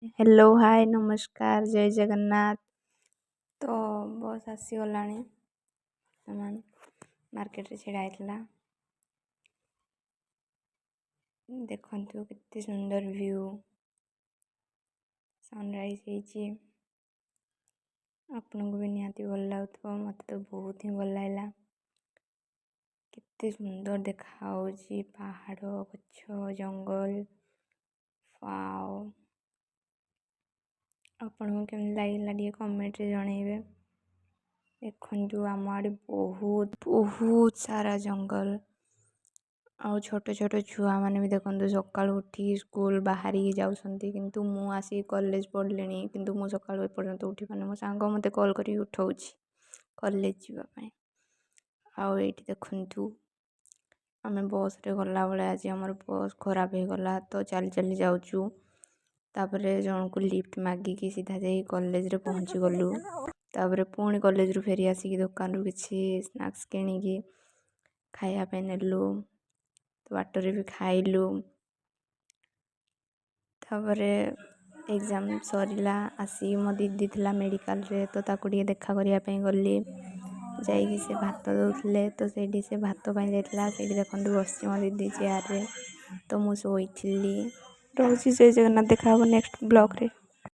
Hello hi नमस्कार जय जगन्नाथ। तो बस आसीगलानी मार्केट रे छिड़ा होता देखु केते सुंदर व्यू सनराइज होती आपन को भी निहाती भल लगुव मत तो बहुत ही भल लगा केते सुंदर देखा पहाड़ गछ जंगल वाओ आपन को केमती लगिला टे कमेंट रे जनइबे। देखु आम आड़े बहुत बहुत सारा जंगल आउ छोट छोट छुआ मैंने भी देखते सकाल उठी स्कूल बाहरी जाऊँगी किंतु मु आसी कॉलेज पढ़ले किंतु मु सकाल एपर्यंत उठी पाने मो सांग मते कॉल करी उठाउछि कॉलेज जीवाई आउ ये देखु आम बस रे गला बेले आज आमर बस खराब हो गला तो चली चली जाऊँ तापरे जन को लिफ्ट मागिकी सीधा जाई कॉलेज रे पहुँची गलु तापरे पुणी कॉलेज रू फेरी आसिकी दुकान रू किछि स्नैक्स किनिकी खाया पे नेलु तो बाटरे भी खाइलु तापरे एग्जाम सरिला आसी मो दीदी थिला मेडिकल रे तो ताकू टिके देखा करिया पे गली जाइकी से भात दउथले तो सेठी से भात पाई जाइतला सेठी देखंतु बसची मो दीदी चेयर रे तो मु सोइथिली। रोजी जय जगन्नाथ देखा नेक्स्ट ब्लॉग रे।